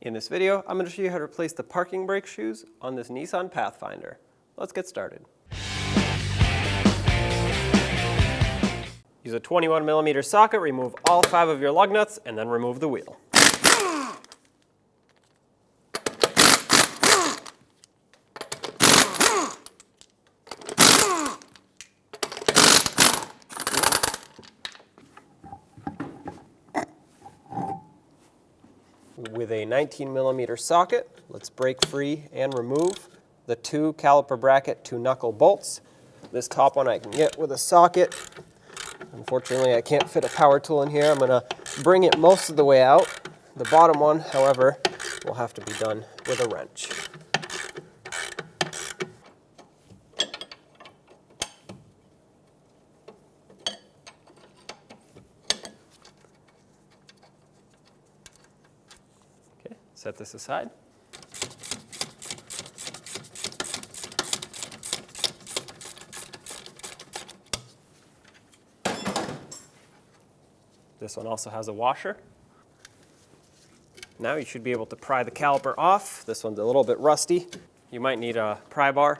In this video, I'm going to show you how to replace the parking brake shoes on this Nissan Pathfinder. Let's get started. Use a 21mm socket, remove all 5 of your lug nuts, and then remove the wheel. With a 19mm socket, let's break free and remove the 2 caliper bracket 2-knuckle bolts. This top one I can get with a socket. Unfortunately, I can't fit a power tool in here. I'm going to bring it most of the way out. The bottom one, however, will have to be done with a wrench. Okay, set this aside. This one also has a washer. Now you should be able to pry the caliper off. This one's a little bit rusty. You might need a pry bar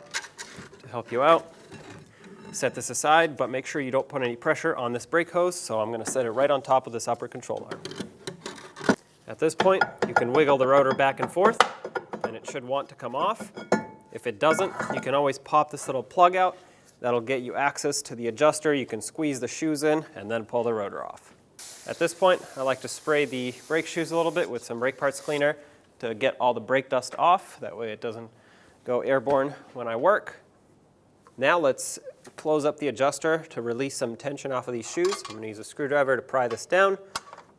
to help you out. Set this aside, but make sure you don't put any pressure on this brake hose, so I'm going to set it right on top of this upper control arm. At this point, you can wiggle the rotor back and forth, and it should want to come off. If it doesn't, you can always pop this little plug out. That'll get you access to the adjuster. You can squeeze the shoes in and then pull the rotor off. At this point, I like to spray the brake shoes a little bit with some brake parts cleaner to get all the brake dust off. That way it doesn't go airborne when I work. Now let's close up the adjuster to release some tension off of these shoes. I'm going to use a screwdriver to pry this down,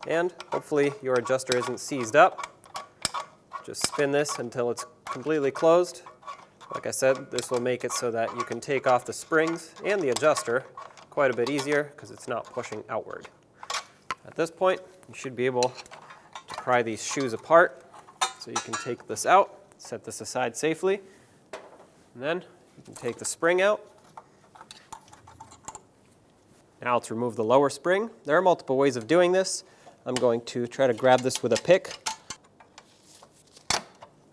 and hopefully your adjuster isn't seized up. Just spin this until it's completely closed. Like I said, this will make it so that you can take off the springs and the adjuster quite a bit easier because it's not pushing outward. At this point, you should be able to pry these shoes apart. So you can take this out, set this aside safely, and then you can take the spring out. Now let's remove the lower spring. There are multiple ways of doing this. I'm going to try to grab this with a pick.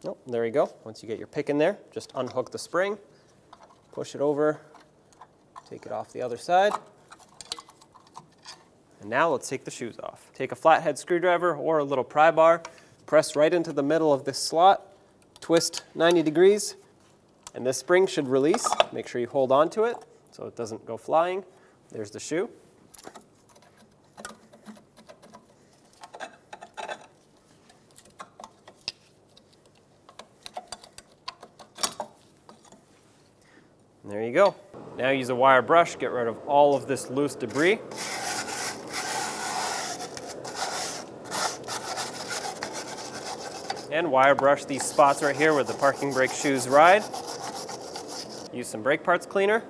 Oh, there you go. Once you get your pick in there, just unhook the spring, push it over, take it off the other side. And now let's take the shoes off. Take a flathead screwdriver or a little pry bar, press right into the middle of this slot, twist 90 degrees, and this spring should release. Make sure you hold on to it so it doesn't go flying. There's the shoe. And there you go. Now use a wire brush, get rid of all of this loose debris. And wire brush these spots right here where the parking brake shoes ride. Use some brake parts cleaner.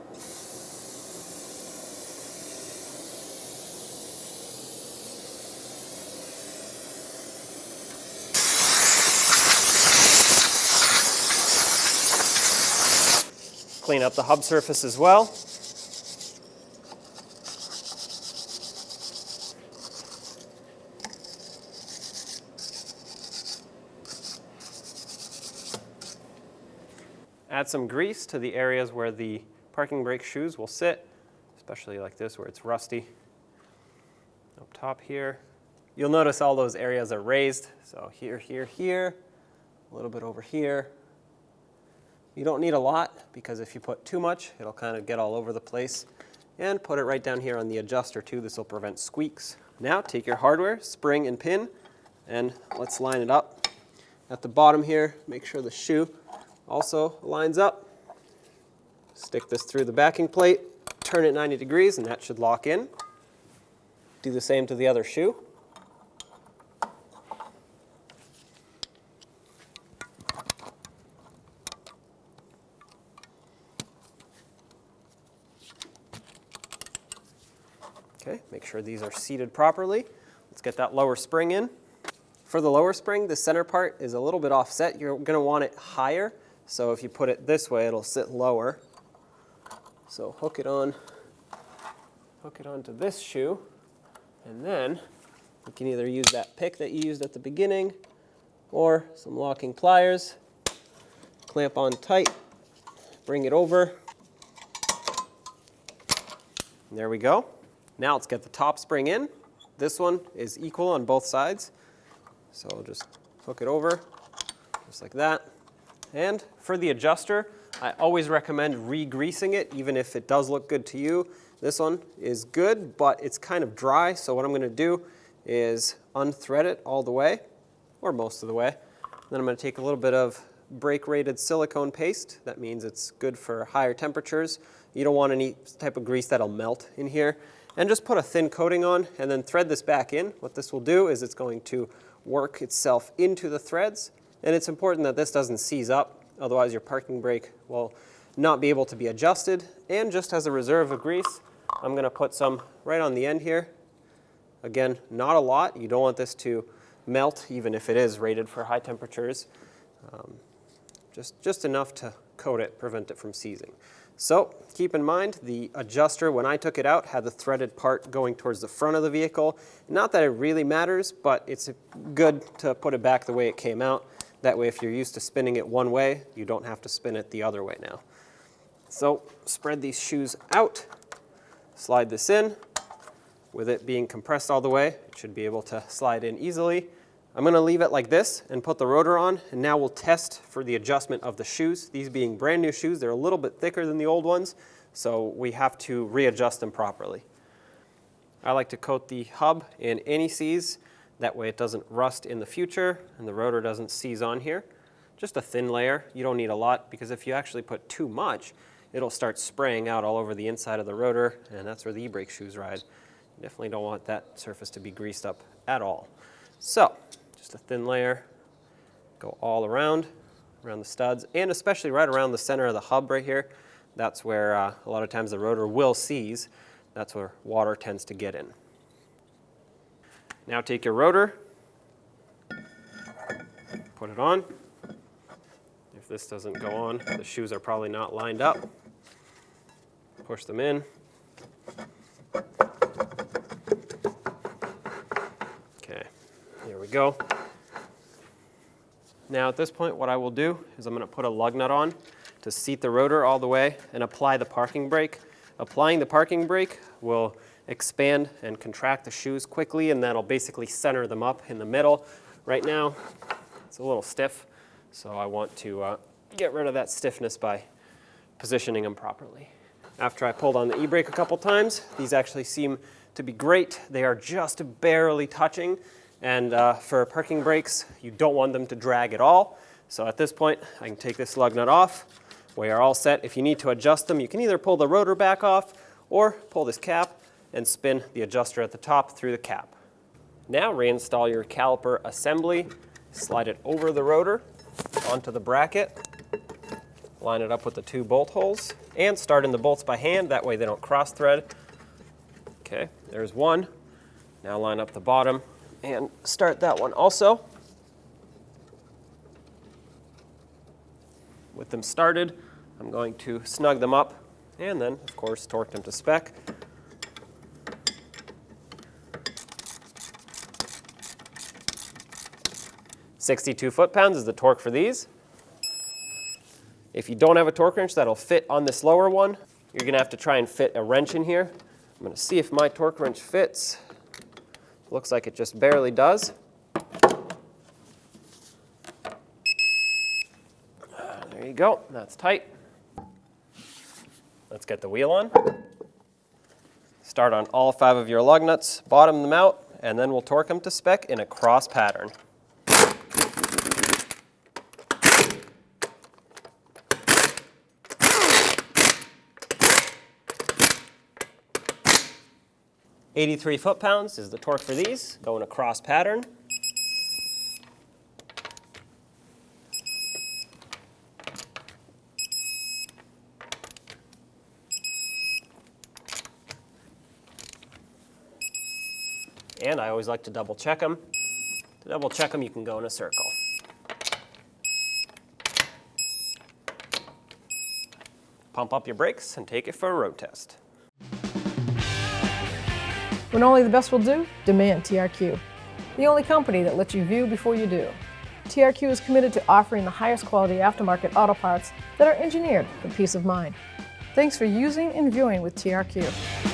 Clean up the hub surface as well. Add some grease to the areas where the parking brake shoes will sit, especially like this where it's rusty. Up top here. You'll notice all those areas are raised. So here, here, here, a little bit over here. You don't need a lot because if you put too much, it'll kind of get all over the place. And put it right down here on the adjuster too. This will prevent squeaks. Now take your hardware, spring and pin, and let's line it up. At the bottom here, make sure the shoe also lines up. Stick this through the backing plate, turn it 90 degrees, and that should lock in. Do the same to the other shoe. Okay, make sure these are seated properly. Let's get that lower spring in. For the lower spring, the center part is a little bit offset. You're going to want it higher. So if you put it this way, it'll sit lower. So hook it onto this shoe, and then you can either use that pick that you used at the beginning, or some locking pliers. Clamp on tight, bring it over. There we go. Now let's get the top spring in. This one is equal on both sides. So I'll just hook it over, just like that. And for the adjuster, I always recommend re-greasing it, even if it does look good to you. This one is good, but it's kind of dry. So what I'm gonna do is unthread it all the way, or most of the way. Then I'm gonna take a little bit of brake-rated silicone paste. That means it's good for higher temperatures. You don't want any type of grease that'll melt in here. And just put a thin coating on and then thread this back in. What this will do is it's going to work itself into the threads. And it's important that this doesn't seize up, otherwise your parking brake will not be able to be adjusted. And just as a reserve of grease, I'm gonna put some right on the end here. Again, not a lot. You don't want this to melt, even if it is rated for high temperatures. Just enough to coat it, prevent it from seizing. So keep in mind, the adjuster, when I took it out, had the threaded part going towards the front of the vehicle. Not that it really matters, but it's good to put it back the way it came out. That way, if you're used to spinning it one way, you don't have to spin it the other way now. So spread these shoes out, slide this in. With it being compressed all the way, it should be able to slide in easily. I'm gonna leave it like this and put the rotor on, and now we'll test for the adjustment of the shoes. These being brand new shoes, they're a little bit thicker than the old ones, so we have to readjust them properly. I like to coat the hub in anti-seize, that way it doesn't rust in the future and the rotor doesn't seize on here. Just a thin layer, you don't need a lot, because if you actually put too much, it'll start spraying out all over the inside of the rotor, and that's where the e-brake shoes ride. You definitely don't want that surface to be greased up at all. So, just a thin layer, go all around the studs, and especially right around the center of the hub right here. That's where a lot of times the rotor will seize. That's where water tends to get in. Now take your rotor, put it on. If this doesn't go on, the shoes are probably not lined up. Push them in. Okay, here we go. Now at this point, what I will do is I'm going to put a lug nut on to seat the rotor all the way and apply the parking brake. Applying the parking brake will expand and contract the shoes quickly, and that'll basically center them up in the middle. Right now, it's a little stiff, so I want to get rid of that stiffness by positioning them properly. After I pulled on the e-brake a couple times, these actually seem to be great. They are just barely touching. And for parking brakes, you don't want them to drag at all. So at this point, I can take this lug nut off. We are all set. If you need to adjust them, you can either pull the rotor back off or pull this cap and spin the adjuster at the top through the cap. Now reinstall your caliper assembly. Slide it over the rotor onto the bracket. Line it up with the 2 bolt holes and start in the bolts by hand. That way they don't cross thread. Okay, there's one. Now line up the bottom and start that one also. With them started, I'm going to snug them up and then, of course, torque them to spec. .62 foot-pounds is the torque for these. If you don't have a torque wrench that'll fit on this lower one, you're gonna have to try and fit a wrench in here. I'm gonna see if my torque wrench fits. Looks like it just barely does. There you go, that's tight. Let's get the wheel on. Start on all 5 of your lug nuts, bottom them out, and then we'll torque them to spec in a cross pattern. .83 foot-pounds is the torque for these, going across pattern. And I always like to double check them. To double check them, you can go in a circle. Pump up your brakes and take it for a road test. When only the best will do, demand TRQ. The only company that lets you view before you do. TRQ is committed to offering the highest quality aftermarket auto parts that are engineered for peace of mind. Thanks for using and viewing with TRQ.